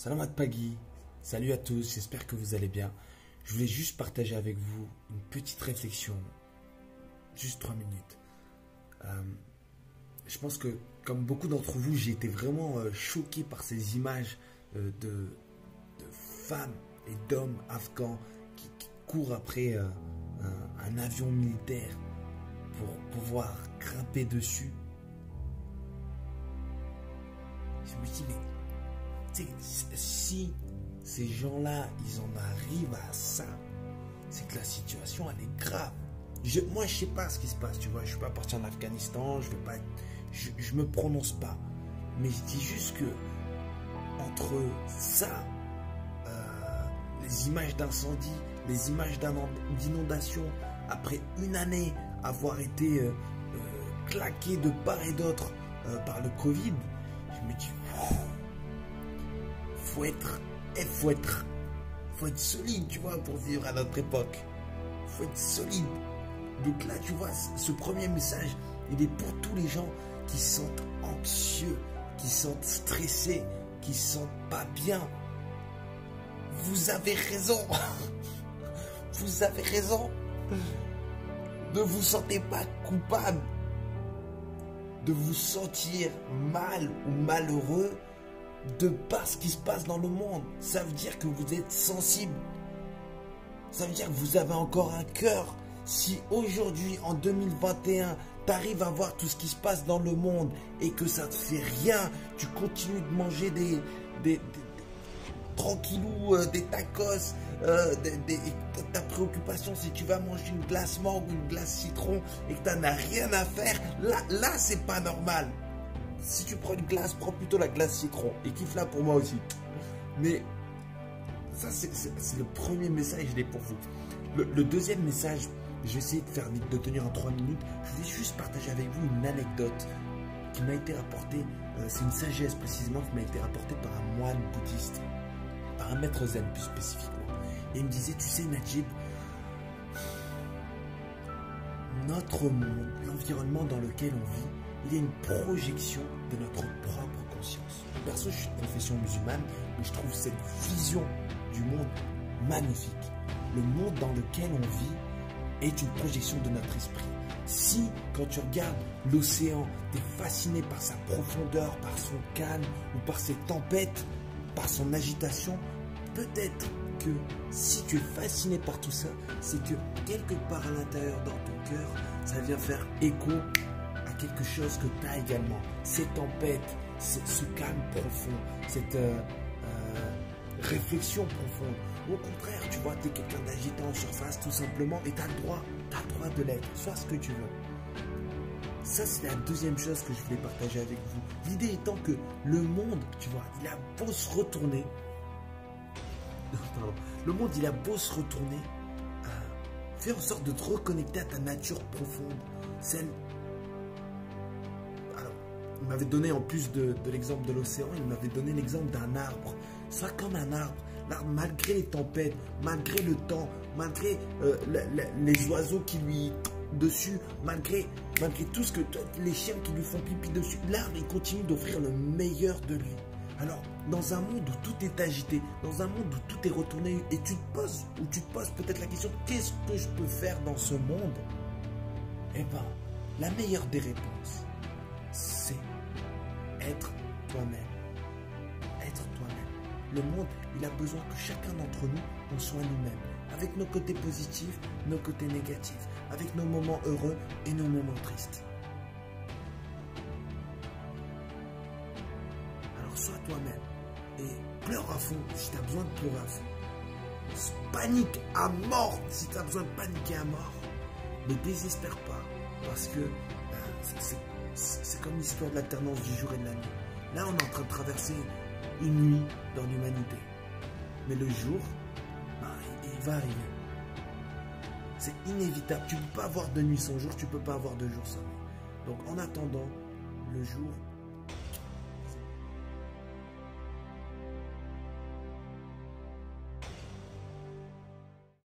Salam Pagui, salut à tous, j'espère que vous allez bien. Je voulais juste partager avec vous une petite réflexion, juste 3 minutes. Je pense que, comme beaucoup d'entre vous, j'ai été vraiment choqué par ces images de femmes et d'hommes afghans qui courent après un avion militaire pour pouvoir grimper dessus. Je me dis, mais si ces gens-là, ils en arrivent à ça, c'est que la situation, elle est grave. Moi, je sais pas ce qui se passe, tu vois. Je suis pas parti en Afghanistan, je me prononce pas. Mais je dis juste que entre ça, les images d'incendie, les images d'inondation, après une année avoir été claqué de part et d'autre par le Covid, je me dis, faut être solide, tu vois, pour vivre à notre époque. Faut être solide. Donc là, tu vois, ce premier message, il est pour tous les gens qui se sentent anxieux, qui se sentent stressés, qui se sentent pas bien. Vous avez raison. Vous avez raison. Ne vous sentez pas coupable de vous sentir mal ou malheureux de par ce qui se passe dans le monde. Ça veut dire que vous êtes sensible. Ça veut dire que vous avez encore un cœur. Si aujourd'hui, en 2021, tu arrives à voir tout ce qui se passe dans le monde et que ça ne te fait rien, tu continues de manger des tranquillou, des tacos, ta préoccupation, si tu vas manger une glace mangue ou une glace citron et que tu n'en as rien à faire, là c'est pas normal. Si tu prends une glace, prends plutôt la glace citron et kiffe là pour moi aussi. Mais ça, c'est le premier message, il est pour vous. Le deuxième message, je vais essayer de faire vite, de tenir en 3 minutes. Je voulais juste partager avec vous une anecdote qui m'a été rapportée. C'est une sagesse précisément qui m'a été rapportée par un moine bouddhiste, par un maître zen plus spécifiquement. Et il me disait, tu sais Najib, notre monde, l'environnement dans lequel on vit, il y a une projection de notre propre conscience. Perso, je suis de confession musulmane, mais je trouve cette vision du monde magnifique. Le monde dans lequel on vit est une projection de notre esprit. Si, quand tu regardes l'océan, tu es fasciné par sa profondeur, par son calme ou par ses tempêtes, par son agitation, peut-être que si tu es fasciné par tout ça, c'est que quelque part à l'intérieur dans ton cœur, ça vient faire écho à quelque chose que tu as également. Ces tempêtes, ce calme profond, cette réflexion profonde. Ou au contraire, tu vois, tu es quelqu'un d'agité en surface tout simplement et tu as le droit de l'être. Sois ce que tu veux. Ça, c'est la deuxième chose que je voulais partager avec vous. L'idée étant que le monde, tu vois, il a beau se retourner. Le monde, il a beau se retourner. Fais en sorte de te reconnecter à ta nature profonde. Celle. Alors, il m'avait donné, en plus de l'exemple de l'océan, il m'avait donné l'exemple d'un arbre. Sois comme un arbre. L'arbre, malgré les tempêtes, malgré le temps, malgré les oiseaux qui lui dessus, malgré tout ce que les chiens qui lui font pipi dessus, l'arbre, il continue d'offrir le meilleur de lui. Alors, dans un monde où tout est agité, dans un monde où tout est retourné, et tu te poses peut-être la question, qu'est-ce que je peux faire dans ce monde? Eh bien, la meilleure des réponses, c'est être toi-même. Être toi-même. Le monde, il a besoin que chacun d'entre nous, on soit nous-mêmes. Avec nos côtés positifs, nos côtés négatifs. Avec nos moments heureux et nos moments tristes. Alors sois toi-même. Et pleure à fond si tu as besoin de pleurer à fond. Panique à mort si tu as besoin de paniquer à mort. Ne désespère pas. Parce que c'est comme l'histoire de l'alternance du jour et de la nuit. Là, on est en train de traverser une nuit dans l'humanité. Mais le jour, il va arriver. C'est inévitable. Tu ne peux pas avoir de nuit sans jour, tu ne peux pas avoir de jour sans nuit. Donc en attendant, le jour